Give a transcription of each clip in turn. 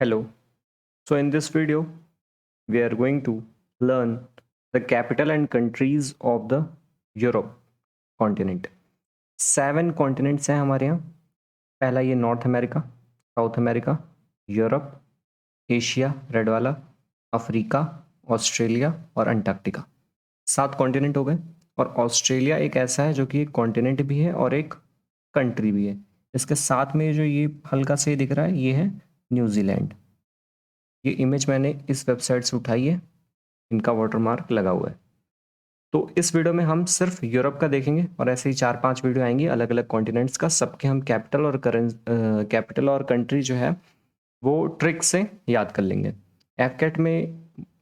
Hello. So in this video, we are going to learn the capital and countries of the Europe continent. 7 continents हैं हमारे यहाँ. पहला ये north America, south America, Europe, Asia red वाला, Africa, Australia और Antarctica. 7 continent हो गए. और ऑस्ट्रेलिया एक ऐसा है जो कि एक कॉन्टिनेंट भी है और एक कंट्री भी है. इसके साथ में जो ये हल्का से दिख रहा है ये है न्यूजीलैंड. ये इमेज मैंने इस वेबसाइट से उठाई है, इनका वाटरमार्क लगा हुआ है. तो इस वीडियो में हम सिर्फ यूरोप का देखेंगे और ऐसे ही 4-5 वीडियो आएंगी अलग अलग कॉन्टिनेंट्स का. सबके हम कैपिटल और कंट्री जो है वो ट्रिक से याद कर लेंगे. एफकेट में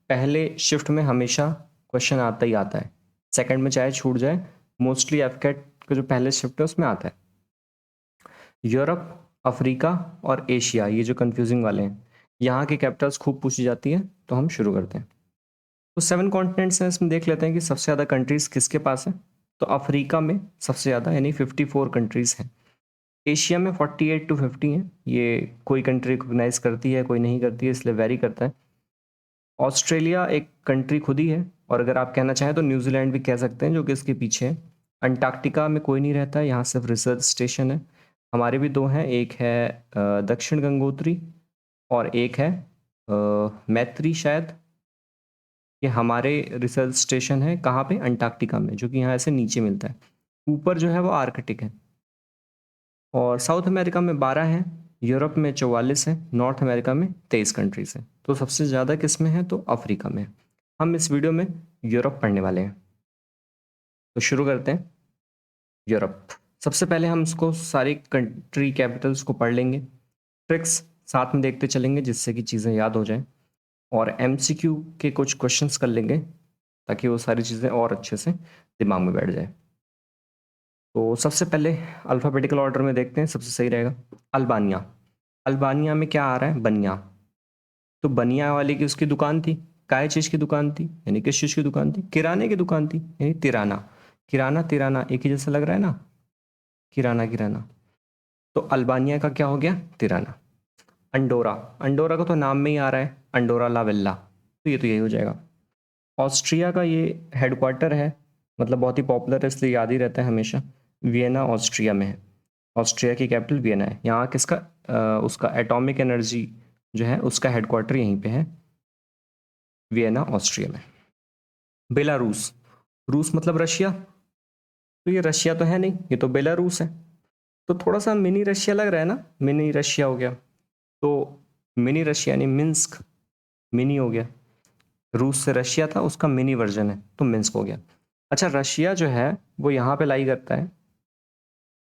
पहले शिफ्ट में हमेशा क्वेश्चन आता ही आता है, सेकंड में चाहे छूट जाए, मोस्टली एफकेट का जो पहले शिफ्ट है उसमें आता है. यूरोप, अफ्रीका और एशिया, ये जो कंफ्यूजिंग वाले हैं, यहाँ की कैपिटल्स खूब पूछी जाती है. तो हम शुरू करते हैं. तो 7 कॉन्टिनेंट्स हैं, इसमें देख लेते हैं कि सबसे ज़्यादा कंट्रीज़ किसके पास है. तो अफ्रीका में सबसे ज़्यादा यानी 54 कंट्रीज़ हैं. एशिया में 48 to 50 हैं. ये कोई कंट्री रिकोगनाइज करती है, कोई नहीं करती है, इसलिए वेरी करता है. ऑस्ट्रेलिया एक कंट्री खुद ही है, और अगर आप कहना चाहें तो न्यूजीलैंड भी कह सकते हैं, जो कि इसके पीछे है. अंटार्कटिका में कोई नहीं रहता है, यहाँ सिर्फ रिसर्च स्टेशन है. हमारे भी 2 हैं, एक है दक्षिण गंगोत्री और एक है मैत्री शायद. ये हमारे रिसर्च स्टेशन है कहाँ पे, अंटार्कटिका में, जो कि यहाँ से नीचे मिलता है. ऊपर जो है वो आर्कटिक है. और साउथ अमेरिका में 12 हैं, यूरोप में 44 है, नॉर्थ अमेरिका में 23 कंट्रीज हैं. तो सबसे ज़्यादा किस में है, तो अफ्रीका में. हम इस वीडियो में यूरोप पढ़ने वाले हैं. तो शुरू करते हैं. यूरोप, सबसे पहले हम इसको सारी कंट्री कैपिटल्स को पढ़ लेंगे. ट्रिक्स साथ में देखते चलेंगे जिससे कि चीज़ें याद हो जाएं. और एमसीक्यू के कुछ क्वेश्चंस कर लेंगे ताकि वो सारी चीज़ें और अच्छे से दिमाग में बैठ जाए. तो सबसे पहले अल्फ़ाबेटिकल ऑर्डर में देखते हैं, सबसे सही रहेगा. अल्बानिया. अल्बानिया में क्या आ रहा है, बनिया. तो बनिया वाले की उसकी दुकान थी. काय चीज़ की दुकान थी, यानी किस चीज़ की दुकान थी, किराने की दुकान थी, यानी तिराना. किराना तिराना एक ही जैसा लग रहा है ना, किराना किराना. तो अल्बानिया का क्या हो गया, तिराना. अंडोरा. अंडोरा का तो नाम में ही आ रहा है, अंडोरा ला वेल्ला, तो ये तो यही हो जाएगा. ऑस्ट्रिया का ये हेडक्वार्टर है, मतलब बहुत ही पॉपुलर है इसलिए याद ही रहता है हमेशा. वियना ऑस्ट्रिया में है. ऑस्ट्रिया की कैपिटल वियना है. यहाँ किसका उसका एटॉमिक एनर्जी जो है उसका हेडक्वार्टर यहीं पे है, वियना ऑस्ट्रिया में. बेलारूस. रूस मतलब रशिया, तो ये रशिया तो है नहीं, ये तो बेलारूस है. तो थोड़ा सा मिनी रशिया लग रहा है ना, मिनी रशिया हो गया. तो मिनी रशिया यानी मिन्स्क, मिनी हो गया. रूस से रशिया था, उसका मिनी वर्जन है, तो मिन्स्क हो गया. अच्छा, रशिया जो है वो यहाँ पे लाई करता है,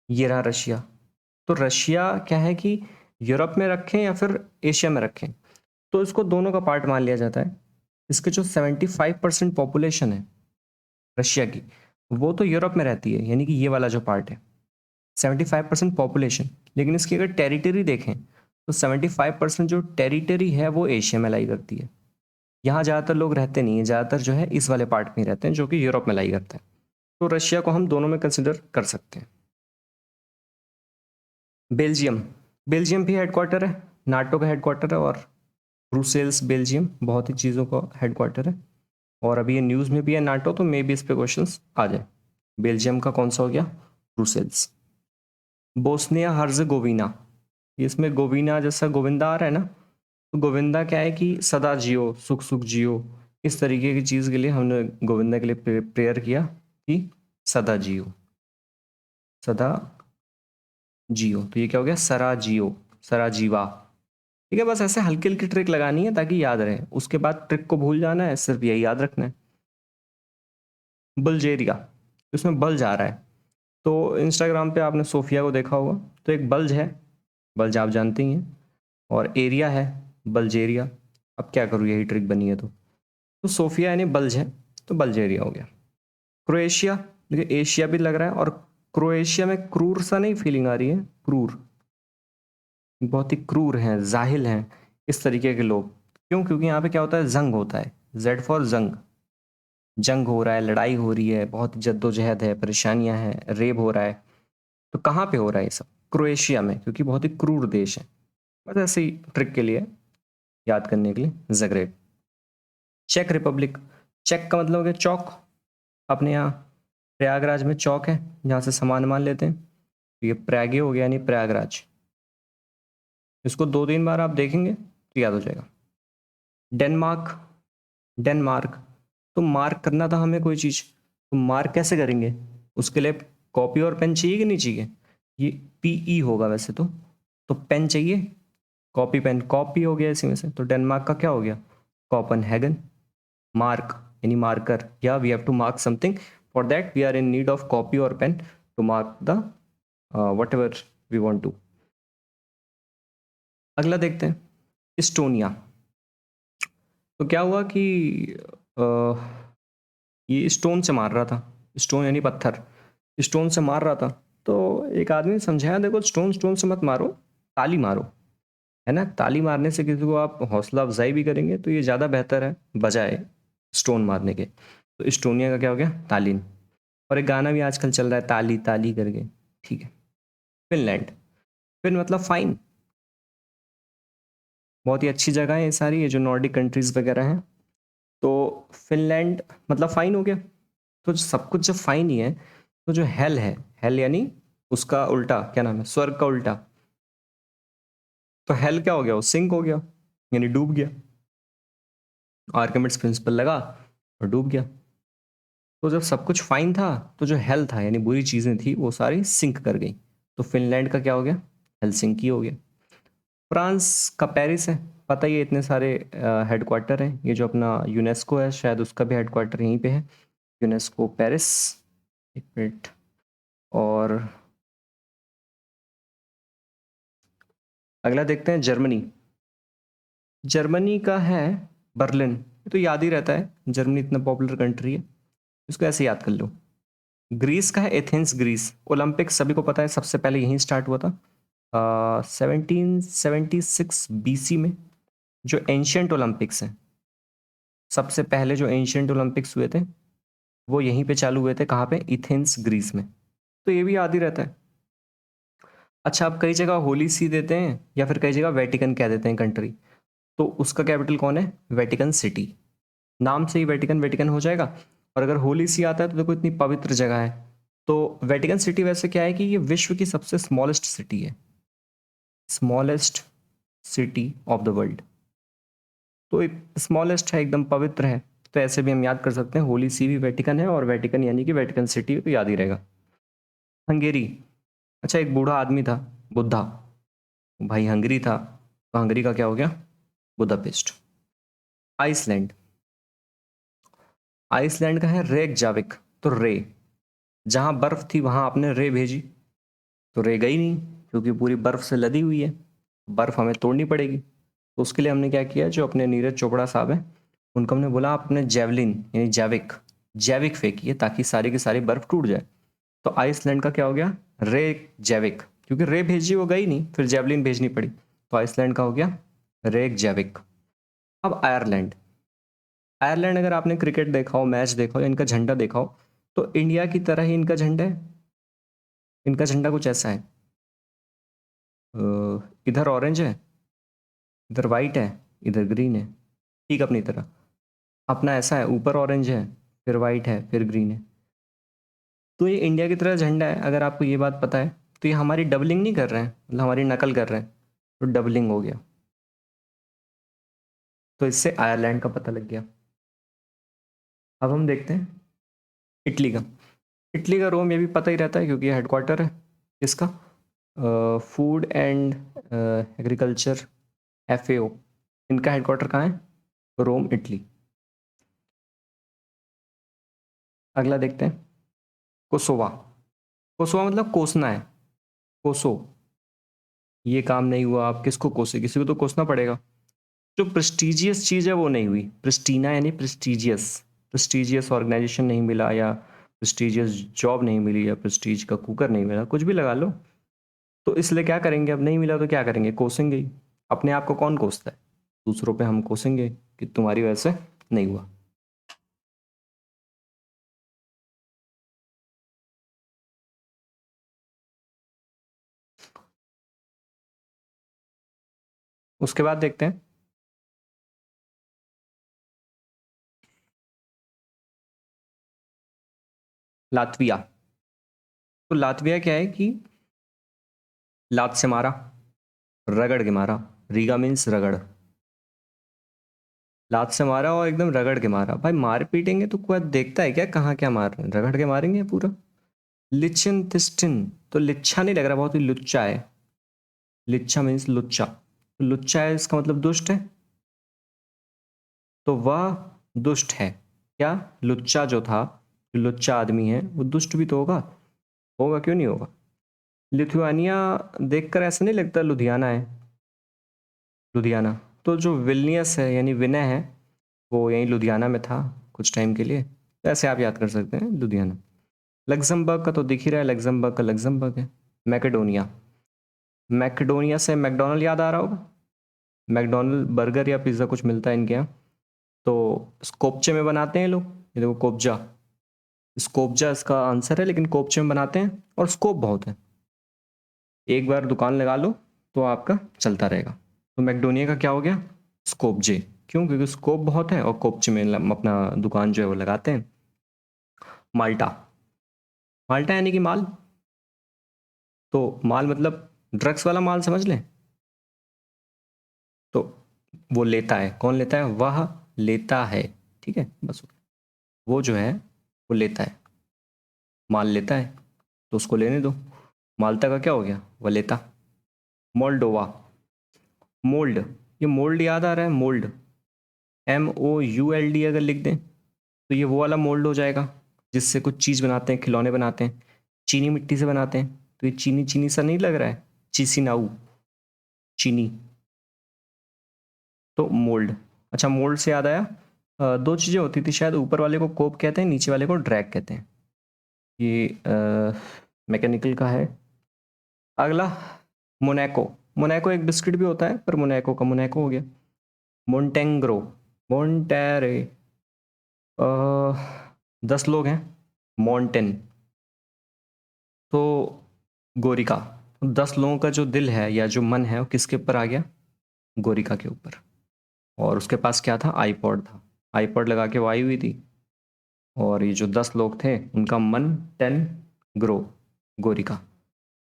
ये रहा रशिया. तो रशिया क्या है कि यूरोप में रखें या फिर एशिया में रखें, तो इसको दोनों का पार्ट मान लिया जाता है. इसके जो 75% पॉपुलेशन है रशिया की, वो तो यूरोप में रहती है, यानी कि ये वाला जो पार्ट है 75% पॉपुलेशन. लेकिन इसकी अगर टेरिटरी देखें तो 75% जो टेरिटरी है वो एशिया में लाई करती है. यहाँ ज़्यादातर लोग रहते नहीं हैं, ज़्यादातर जो है इस वाले पार्ट में ही रहते हैं जो कि यूरोप में लाई करते हैं. तो रशिया को हम दोनों में कंसिडर कर सकते हैं. बेल्जियम. बेल्जियम भी हेडक्वार्टर है, नाटो का हेडक्वार्टर है, और ब्रुसेल्स बेल्जियम बहुत ही चीज़ों का हेडक्वार्टर है. और अभी ये न्यूज़ में भी है नाटो, तो मे बी इस पे क्वेश्चंस आ जाए. बेल्जियम का कौन सा हो गया, ब्रुसेल्स. Bosnia Herzegovina. इसमें गोविना जैसा गोविंदा आ रहा है ना, तो गोविंदा क्या है कि सदा जियो, सुख सुख जियो, इस तरीके की चीज़ के लिए हमने गोविंदा के लिए प्रेयर किया कि सदा जियो, सदा जियो. तो ये क्या हो गया, सरा जियो, सरा जीवा. ठीक है, बस ऐसे हल्की हल्की ट्रिक लगानी है ताकि याद रहे. उसके बाद ट्रिक को भूल जाना है, सिर्फ यही याद रखना है. बल्जेरिया. इसमें बल्ज आ रहा है, तो इंस्टाग्राम पे आपने सोफिया को देखा होगा, तो एक बल्ज है, बल्ज आप जानते ही हैं, और एरिया है बल्जेरिया. अब क्या करूँ, यही ट्रिक बनी है. तो सोफिया यानी बल्ज है, तो बल्जेरिया हो गया. क्रोएशिया. देखिए एशिया भी लग रहा है, और क्रोएशिया में क्रूर सा नहीं फीलिंग आ रही है, क्रूर, बहुत ही क्रूर हैं, जाहिल हैं, इस तरीके के लोग. क्यों, क्योंकि यहाँ पे क्या होता है, जंग होता है, जेड फॉर जंग. जंग हो रहा है, लड़ाई हो रही है, बहुत जद्दोजहद है, परेशानियां हैं, रेप हो रहा है. तो कहाँ पे हो रहा है ये सब, क्रोएशिया में, क्योंकि बहुत ही क्रूर देश है. बस ऐसे ही ट्रिक के लिए. याद करने के लिए ज़ग्रेब। चेक रिपब्लिक, चेक का मतलब हो गया चौक। अपने यहाँ प्रयागराज में चौक है जहाँ से सामान मान लेते हैं, तो ये प्रयागे हो गया यानी प्रयागराज। इसको 2-3 बार आप देखेंगे तो याद हो जाएगा। डेनमार्क, डेनमार्क, तो मार्क करना था हमें कोई चीज़, तो मार्क कैसे करेंगे? उसके लिए कॉपी और पेन चाहिए कि नहीं चाहिए? ये पीई होगा वैसे तो पेन चाहिए, कॉपी पेन, कॉपी हो गया इसी में से, तो डेनमार्क का क्या हो गया? कोपनहेगन। मार्क यानी मार्कर, या we have to mark something, for that we are in need of copy और pen to mark the whatever we want to. अगला देखते हैं, इस्टोनिया। तो क्या हुआ कि ये स्टोन से मार रहा था, स्टोन यानी पत्थर, स्टोन से मार रहा था। तो एक आदमी ने समझाया, देखो स्टोन स्टोन से मत मारो, ताली मारो, है ना। ताली मारने से किसी को आप हौसला अफजाई भी करेंगे तो ये ज़्यादा बेहतर है बजाय स्टोन मारने के। तो इस्टोनिया का क्या हो गया? तालीन। और एक गाना भी आजकल चल रहा है, ताली ताली करके, ठीक है। फिनलैंड, फिन मतलब फाइन, बहुत ही अच्छी जगह है ये सारी, ये जो नॉर्डिक कंट्रीज वगैरह हैं। तो फिनलैंड मतलब फाइन हो गया। तो सब कुछ जब फाइन ही है, तो जो हेल है, हेल यानी उसका उल्टा क्या नाम है? स्वर्ग का उल्टा। तो हेल क्या हो गया? वो सिंक हो गया, यानी डूब गया। आर्किमिड्स प्रिंसिपल लगा और डूब गया। तो जब सब कुछ फाइन था, तो जो हेल था यानी बुरी चीजें थी वो सारी सिंक कर गई। तो फिनलैंड का क्या हो गया? हेलसिंकी हो गया। फ्रांस का पेरिस है, पता ही है, इतने सारे हेडक्वार्टर हैं। ये जो अपना यूनेस्को है शायद उसका भी हेडक्वार्टर यहीं पे है, यूनेस्को पेरिस। एक मिनट। और अगला देखते हैं, जर्मनी। जर्मनी का है बर्लिन। ये तो याद ही रहता है, जर्मनी इतना पॉपुलर कंट्री है, इसको ऐसे याद कर लो। ग्रीस का है एथेंस, ग्रीस। ओलंपिक सभी को पता है सबसे पहले यहीं स्टार्ट हुआ था 1776 बीसी में। जो एंशियंट ओलंपिक्स हैं, सबसे पहले जो एंशियंट ओलंपिक्स हुए थे वो यहीं पे चालू हुए थे, कहाँ पे? एथेंस ग्रीस में। तो ये भी याद ही रहता है। अच्छा, आप कई जगह होली सी देते हैं या फिर कई जगह वेटिकन कह देते हैं कंट्री, तो उसका कैपिटल कौन है? Vatican city. नाम से ही वेटिकन वेटिकन हो जाएगा। और अगर होली सी आता है तो देखो इतनी पवित्र जगह है। तो वेटिकन सिटी वैसे क्या है कि ये विश्व की सबसे स्मॉलेस्ट सिटी है, smallest city of the world. तो स्मॉलेस्ट है, एकदम पवित्र है। तो ऐसे भी हम याद कर सकते हैं, होली सी भी वेटिकन है, और वेटिकन यानी कि वेटिकन सिटी, तो याद ही रहेगा। हंगेरी। अच्छा, एक बूढ़ा आदमी था, बुद्धा, भाई हंगरी था, तो हंगरी का क्या हो गया? बुदापेस्ट। आइसलैंड, आइसलैंड का है रेकजाविक। तो रे, जहां बर्फ थी वहां आपने रे भेजी, तो रे गई नहीं, क्योंकि पूरी बर्फ से लदी हुई है, बर्फ हमें तोड़नी पड़ेगी। तो उसके लिए हमने क्या किया, जो अपने नीरज चोपड़ा साहब हैं उनको हमने बोला आप अपने जेवलिन यानी जैविक, जैविक फेंकिए ताकि सारी की सारी बर्फ टूट जाए। तो आइसलैंड का क्या हो गया? रे जैविक, क्योंकि रे भेजी वो गई नहीं, फिर जेवलिन भेजनी पड़ी, तो आइसलैंड का हो गया रेक जैविक। अब आयरलैंड, आयरलैंड अगर आपने क्रिकेट देखा हो, मैच देखा हो, इनका झंडा देखा हो, तो इंडिया की तरह ही इनका झंडा है। इनका झंडा कुछ ऐसा है, इधर ऑरेंज है, इधर वाइट है, इधर ग्रीन है, ठीक अपनी तरह। अपना ऐसा है, ऊपर ऑरेंज है, फिर वाइट है, फिर ग्रीन है। तो ये इंडिया की तरह झंडा है, अगर आपको ये बात पता है। तो ये हमारी डबलिंग नहीं कर रहे हैं, मतलब हमारी नकल कर रहे हैं, तो डबलिंग हो गया। तो इससे आयरलैंड का पता लग गया। अब हम देखते हैं इटली का। इटली का रोम, ये भी पता ही रहता है क्योंकि ये हेडक्वार्टर है इसका, फूड एंड एग्रीकल्चर, एफएओ। इनका हेडक्वार्टर कहाँ है? रोम, इटली। अगला देखते हैं, कोसोवा। कोसोवा मतलब कोसना है, कोसो। ये काम नहीं हुआ, आप किसको कोसे? किसी को तो कोसना पड़ेगा। जो प्रेस्टिजियस चीज़ है वो नहीं हुई, प्रेस्टीना यानी प्रेस्टिजियस, प्रेस्टिजियस ऑर्गेनाइजेशन नहीं मिला, या प्रेस्टिजियस जॉब नहीं मिली, या प्रेस्टीज का कुकर नहीं मिला, कुछ भी लगा लो। तो इसलिए क्या करेंगे, अब नहीं मिला तो क्या करेंगे? कोसेंगे ही। अपने आप को कौन कोसता है? दूसरों पे हम कोसेंगे कि तुम्हारी वजह से नहीं हुआ। उसके बाद देखते हैं लातविया। तो लातविया क्या है कि लात से मारा, रगड़ के मारा। रीगा मीन्स रगड़। लात से मारा और एकदम रगड़ के मारा। भाई मार पीटेंगे तो कोई देखता है क्या कहाँ क्या मार रहे हैं? रगड़ के मारेंगे पूरा। लिचिन तिस्टिन, तो लिच्छा नहीं लग रहा, बहुत ही लुच्चा है। लिच्छा मीन्स लुच्चा, तो लुच्चा है इसका मतलब दुष्ट है। तो वह दुष्ट है। क्या? लुच्चा जो था, जो लुच्चा आदमी है वो दुष्ट भी तो होगा। होगा, क्यों नहीं होगा? लिथुआनिया देखकर ऐसा नहीं लगता लुधियाना है। लुधियाना, तो जो विलनियस है यानी विनय है वो यहीं लुधियाना में था कुछ टाइम के लिए, तो ऐसे आप याद कर सकते हैं लुधियाना। लग्जमबर्ग का तो दिख ही रहा है, लग्जमबर्ग का लग्जमबर्ग है। मैकेडोनिया, मैकेडोनिया से मैकडोनल्ड याद आ रहा होगा। मैकडोनल्ड बर्गर या पिज़्ज़ा कुछ मिलता है इनके यहाँ। तो कोपचे में बनाते हैं लोग, ये देखो कोपजा। स्कोपजा इसका आंसर है, लेकिन कोपचे में बनाते हैं और स्कोप बहुत है। एक बार दुकान लगा लो तो आपका चलता रहेगा। तो मैकडोनिया का क्या हो गया? स्कोपजे। क्यों? क्योंकि स्कोप बहुत है और कोपचे में अपना दुकान जो है वो लगाते हैं। माल्टा, माल्टा यानी कि माल। तो माल मतलब ड्रग्स वाला माल समझ लें। तो वो लेता है, कौन लेता है? वह लेता है। ठीक है, बस। वो जो है वो लेता है, माल लेता है, तो उसको लेने दो। माल्टा का क्या हो गया? वह लेता। मोल्डोवा, मोल्ड, ये मोल्ड याद आ रहा है? मोल्ड, MOULD अगर लिख दें तो ये वो वाला मोल्ड हो जाएगा जिससे कुछ चीज़ बनाते हैं, खिलौने बनाते हैं। चीनी मिट्टी से बनाते हैं, तो ये चीनी चीनी सा नहीं लग रहा है? चिसिनाऊ, चीनी। तो मोल्ड। अच्छा, मोल्ड से याद आया, दो चीज़ें होती थी शायद, ऊपर वाले को कोप कहते हैं, नीचे वाले को ड्रैग कहते हैं। ये मैकेनिकल का है। अगला मोनैको, मोनैको एक बिस्किट भी होता है पर मोनैको का मोनैको हो गया। मोन्टेंग्रो, मोन्टेरे, 10 लोग हैं। मॉन्टेन, तो गोरिका। 10 लोगों का जो दिल है या जो मन है वो किसके ऊपर आ गया? गोरिका के ऊपर। और उसके पास क्या था? आईपॉड था। आईपॉड लगा के वो आई हुई थी, और ये जो 10 लोग थे उनका मन 10 ग्रो, गोरिका,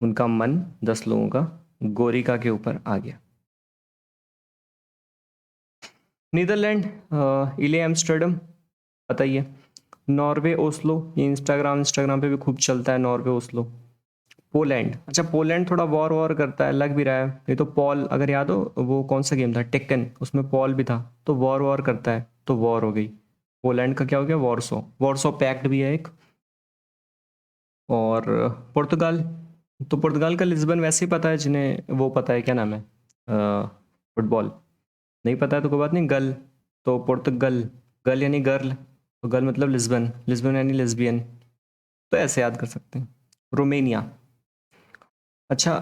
उनका मन 10 लोगों का गोरिका के ऊपर आ गया। नीदरलैंड, इले एम्स्टर्डम, पता ही है। नॉर्वे ओस्लो, ये इंस्टाग्राम पे भी खूब चलता है, नॉर्वे ओस्लो। पोलैंड, अच्छा पोलैंड थोड़ा वॉर वॉर करता है, लग भी रहा है। ये तो पॉल, अगर याद हो वो कौन सा गेम था टेक्कन, उसमें पॉल भी था, तो वॉर वॉर करता है, तो वॉर हो गई। पोलैंड का क्या हो गया? वॉरसो, वॉरसो पैक्ट भी है एक। और पुर्तगाल, तो पुर्तगाल का लिस्बन वैसे ही पता है जिन्हें वो पता है, क्या नाम है फुटबॉल। नहीं पता है तो कोई बात नहीं, गल, तो पुर्तगल, गल यानी गर्ल, तो गल मतलब लिस्बन, लिस्बन यानी लेस्बियन, तो ऐसे याद कर सकते हैं। रोमेनिया, अच्छा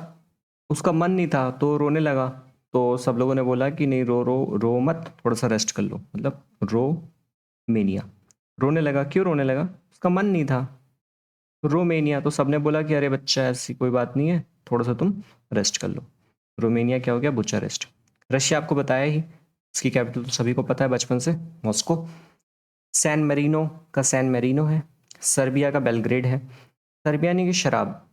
उसका मन नहीं था तो रोने लगा, तो सब लोगों ने बोला कि नहीं रो रो रो मत, थोड़ा सा रेस्ट कर लो, मतलब रो मेनिया। रोने लगा, क्यों रोने लगा? उसका मन नहीं था। रोमेनिया, तो सबने बोला कि अरे बच्चा ऐसी कोई बात नहीं है, थोड़ा सा तुम रेस्ट कर लो। रोमेनिया क्या हो गया? बुच्चा रेस्ट। रशिया आपको बताया ही, इसकी कैपिटल तो सभी को पता है बचपन से, मॉस्को। सैन मेरिनो का सैन मेरिनो है। सर्बिया का बेलग्रेड है। सर्बिया ने की शराब,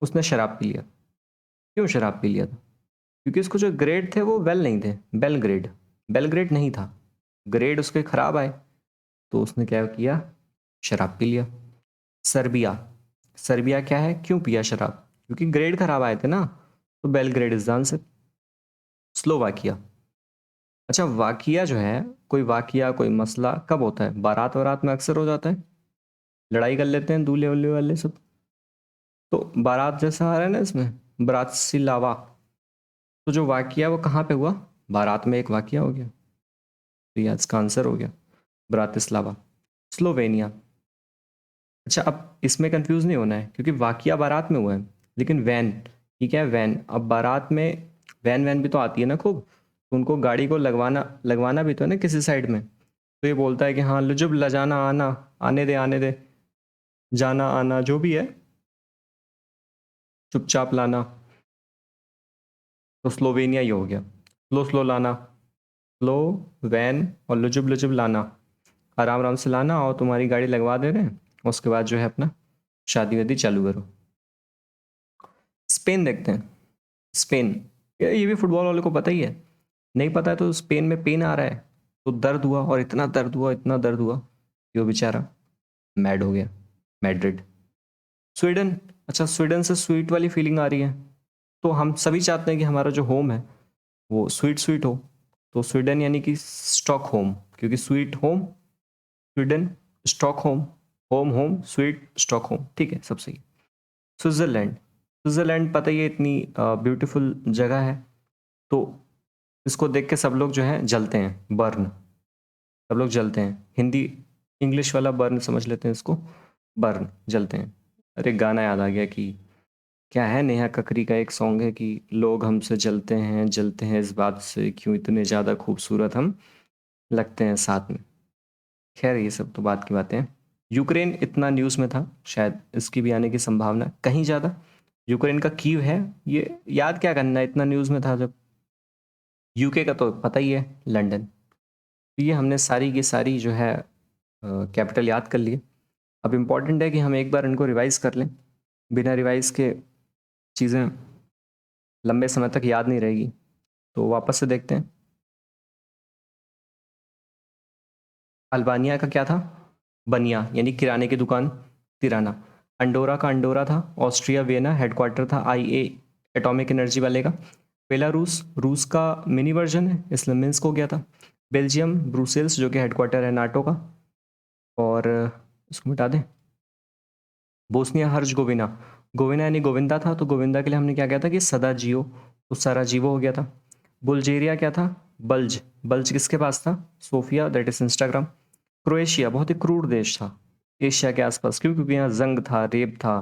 उसने शराब पी लिया। क्यों शराब पी लिया था? क्योंकि उसको जो ग्रेड थे वो वेल नहीं थे, बेलग्रेड, बेलग्रेड नहीं था, ग्रेड उसके खराब आए, तो उसने क्या किया? शराब पी लिया। सर्बिया, सर्बिया क्या है? क्यों पिया शराब? क्योंकि ग्रेड खराब आए थे ना, तो Belgrade is the answer. Slovakia, अच्छा वाकिया जो है, कोई वाकिया कोई मसला कब होता है? बारात वारात में अक्सर हो जाता है, लड़ाई कर लेते हैं दूल्हे उल्हे वाले सब। तो बारात जैसा आ रहा है ना इसमें, ब्रातिस्लावा, तो जो वाकिया वो कहाँ पे हुआ? बारात में एक वाकिया हो गया, तो ये इसका आंसर हो गया ब्रातिस्लावा। स्लोवेनिया, अच्छा अब इसमें कंफ्यूज नहीं होना है क्योंकि वाकिया बारात में हुआ है, लेकिन वैन, ठीक है वैन, अब बारात में वैन वैन भी तो आती है ना खूब, तो उनको गाड़ी को लगवाना लगवाना भी तो है ना किसी साइड में, तो ये बोलता है कि हाँ लुजुब लजाना आना, आने दे, जाना आना जो भी है, चुपचाप लाना, तो स्लोवेनिया ही हो गया। स्लो स्लो लाना, स्लो, वैन और लुजुब लुजुब लाना। आराम आराम से लाना, और तुम्हारी गाड़ी लगवा दे रहे हैं, उसके बाद जो है अपना शादी वादी चालू करो। स्पेन देखते हैं। स्पेन, ये भी फुटबॉल वाले को पता ही है। नहीं पता है तो स्पेन में पेन आ रहा है, तो दर्द हुआ, और इतना दर्द हुआ, इतना दर्द हुआ कि वो बेचारा मैड हो गया। मैड्रिड। स्वीडन, अच्छा स्वीडन से स्वीट वाली फीलिंग आ रही है, तो हम सभी चाहते हैं कि हमारा जो होम है वो स्वीट स्वीट हो, तो स्वीडन यानी कि स्टॉकहोम, क्योंकि sweet home Sweden, Stockholm, home home sweet Stockholm, ठीक है सब सही। स्विट्ज़रलैंड, स्विट्ज़रलैंड पता ही है इतनी ब्यूटीफुल जगह है, तो इसको देख के सब लोग जो है जलते हैं, बर्न, सब लोग जलते हैं। हिंदी इंग्लिश वाला बर्न समझ लेते हैं इसको, बर्न, जलते हैं। अरे गाना याद आ गया कि क्या है, नेहा ककरी का एक सॉन्ग है कि लोग हमसे जलते हैं इस बात से, क्यों इतने ज़्यादा खूबसूरत हम लगते हैं साथ में। खैर ये सब तो बात की बातें हैं। यूक्रेन इतना न्यूज़ में था, शायद इसकी भी आने की संभावना है कहीं ज़्यादा। यूक्रेन का कीव है, ये याद क्या करना है, इतना न्यूज़ में था जब। यूके का तो पता ही है, लंदन। तो ये हमने सारी की सारी जो है कैपिटल याद कर लिए। अब इम्पॉर्टेंट है कि हम एक बार इनको रिवाइज कर लें, बिना रिवाइज के चीज़ें लंबे समय तक याद नहीं रहेगी, तो वापस से देखते हैं। अल्बानिया का क्या था, बनिया यानी किराने की दुकान, तिराना। अंडोरा का अंडोरा था, ऑस्ट्रिया वियना हेडक्वार्टर था IA एटॉमिक एनर्जी वाले का। बेलारूस, रूस का मिनी वर्जन है, इसलिए मिन्स्क हो गया था। बेल्जियम ब्रुसेल्स, जो कि हेडक्वार्टर है नाटो का। और इसको मिटा दें, बोस्निया हर्जगोविना, गोविना यानी गोविंदा था, तो गोविंदा के लिए हमने क्या किया था कि सदा जियो, तो सराजीवो हो गया था। बुल्गेरिया क्या था, बल्ज, बल्ज किसके पास था, Sofia, that is Instagram. Croatia बहुत ही क्रूर देश था एशिया के आसपास, क्यों, क्योंकि यहाँ जंग था, रेप था,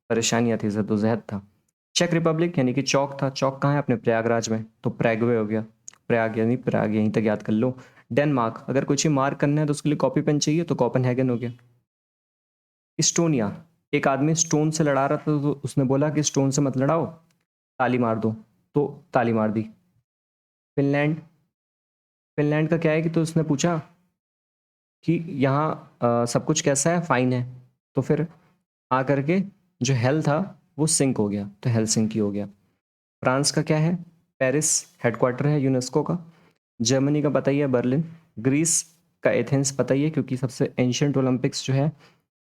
परेशानियाँ थी, जद्दोजहद था। चेक रिपब्लिक यानी कि चौक था, चौक कहाँ है, अपने प्रयागराज में, तो प्रैगवे हो गया, प्रयाग यानी प्रयाग, यहीं तक याद कर लो। डेनमार्क, अगर कुछ ही मार्क करना है तो उसके लिए कॉपी पेन चाहिए, तो कोपेनहेगन हो गया। इस्टोनिया, एक आदमी स्टोन से लड़ा रहा था, तो उसने बोला कि स्टोन से मत लड़ाओ, ताली मार दो, तो ताली मार दी। फिनलैंड, फिनलैंड का क्या है कि तो उसने पूछा कि यहाँ सब कुछ कैसा है, फाइन है, तो फिर आ करके जो हेल था वो सिंक हो गया, तो हेलसिंकी हो गया। फ्रांस का क्या है, पेरिस हेडक्वार्टर है यूनेस्को का। जर्मनी का पता ही है, बर्लिन। ग्रीस का एथेंस पता ही है, क्योंकि सबसे एंशियंट ओलंपिक्स जो है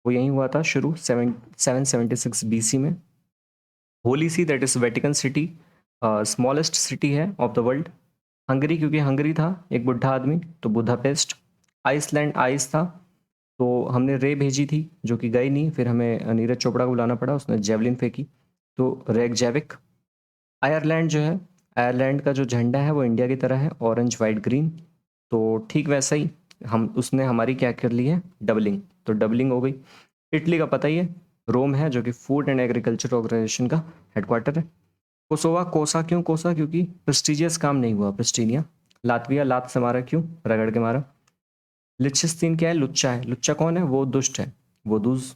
वो यहीं हुआ था शुरू, 776 BC में। Holy See, that is Vatican City, smallest city है ऑफ द वर्ल्ड। हंगरी, क्योंकि हंगरी था एक बुढ़ा आदमी, तो बुदापेस्ट। आइसलैंड, आइस था, तो हमने रे भेजी थी जो कि गई नहीं, फिर हमें नीरज चोपड़ा को बुलाना पड़ा, उसने जेवलिन फेंकी, तो रेगजैविक। आयरलैंड जो है, आयरलैंड का जो झंडा है वो इंडिया की तरह है, ऑरेंज वाइट ग्रीन, तो ठीक वैसा ही हम, उसने हमारी क्या कर ली है, डबलिंग, तो डबलिंग हो गई। इटली का पता ही है, रोम है, जो कि फूड एंड एग्रीकल्चर ऑर्गेनाइजेशन का हेडक्वार्टर है। कोसोवा, कोसा क्यों कोसा, क्योंकि प्रेस्टिजियस काम नहीं हुआ, प्रेस्टीनिया। लातविया, लात से मारा क्यों, रगड़ के मारा। लिechtenstein क्या है, लुच्चा है, लुच्चा कौन है, वो दुष्ट है, वो दूज।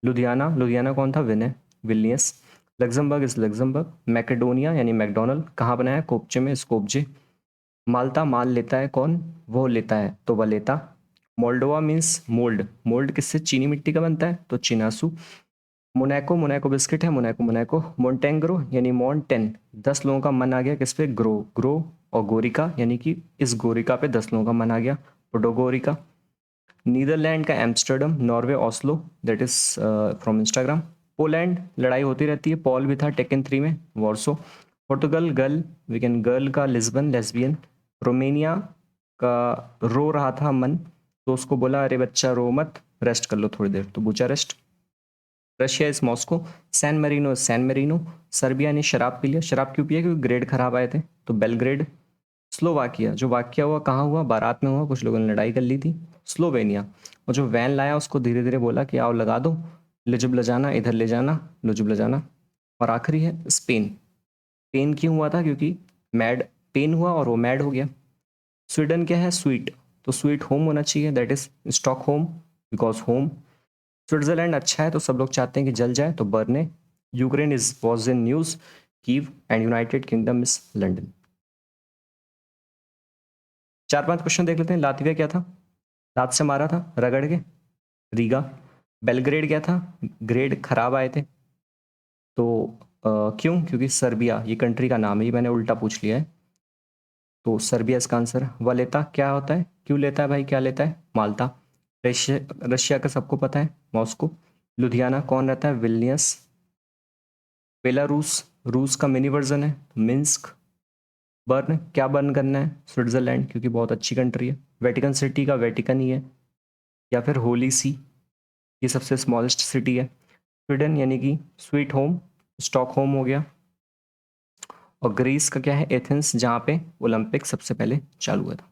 लुधियाना, लुधियाना कौन था, विनय, Vilnius. Luxembourg is Luxembourg. Macedonia यानी मैकडोनल्ड, कहाँ बनाया, कोपचे में, स्कोपजे। माल्टा, माल लेता है कौन, वो लेता है, तो वलेता। मोल्डोवा मीन्स मोल्ड, मोल्ड किससे, चीनी मिट्टी का बनता है, तो चिनासू। मोनाको, मोनाको बिस्किट है, मोनाको मोनाको। मोन्टेंग्रो यानी मॉन्टेन, 10 लोगों का मन आ गया किस पे, ग्रो, ग्रो। और गोरिका यानी कि इस गोरिका पे 10 लोगों का मन आ गया, पोडोगोरिका। नीदरलैंड का Amsterdam, Norway Oslo, that is from Instagram. Poland, लड़ाई होती रहती है, पॉल भी था टेकन 3 में, Warsaw. Portugal, girl, we can girl का लिस्बन, लेस्बियन। रोमेनिया का रो रहा था मन, तो उसको बोला अरे बच्चा रो मत, रेस्ट कर लो थोड़ी देर, तो Bucharest. Russia is Moscow. San Marino, San Marino. Serbia ने शराब पी लिया, शराब क्यों पिया, क्योंकि ग्रेड खराब आए थे, तो बेलग्रेड। स्लोवाकिया, जो वाक्य हुआ कहाँ हुआ, बारात में हुआ, कुछ लोगों ने लड़ाई कर ली थी। स्लोवेनिया, और जो वैन लाया उसको धीरे धीरे बोला कि आओ लगा दो, लिजुब लजाना, इधर ले जाना, लुजुब लजाना। और आखिरी है स्पेन। पेन क्यों हुआ था, क्योंकि मैड, पेन हुआ और वो मैड हो गया। स्वीडन क्या है, स्वीट, तो स्वीट होम होना चाहिए, that is stock home, because home. Switzerland अच्छा है, तो सब लोग चाहते हैं कि जल जाए, तो Berne. Ukraine is was in news, Kyiv. And United kingdom is London. 4-5 question देख लेते हैं। लातविया क्या था, दांत से मारा था रगड़ के, रीगा। बेलग्रेड क्या था, ग्रेड खराब आए थे। तो क्यों, क्योंकि सर्बिया ये कंट्री का नाम है, ये मैंने उल्टा पूछ लिया है। तो सर्बिया इसका आंसर। वलेता क्या होता है, क्यों लेता है भाई, क्या लेता है, माल्टा। रशिया, रशिया का सबको पता है, मॉस्को। लुधियाना कौन रहता है, विल्नियस। बेलारूस, रूस का मिनी वर्जन है, मिन्स्क। बर्न, क्या बर्न करना है, स्विट्जरलैंड, क्योंकि बहुत अच्छी कंट्री है। वेटिकन सिटी का वेटिकन ही है, या फिर होली सी, ये सबसे स्मॉलेस्ट सिटी है। स्वीडन यानी कि स्वीट होम, स्टॉकहोम हो गया। और ग्रीस का क्या है, एथेंस, जहाँ पे ओलंपिक सबसे पहले चालू हुआ था।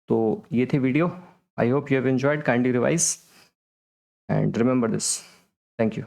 तो ये थे video. I hope you have enjoyed, kindly revise and remember this. Thank you.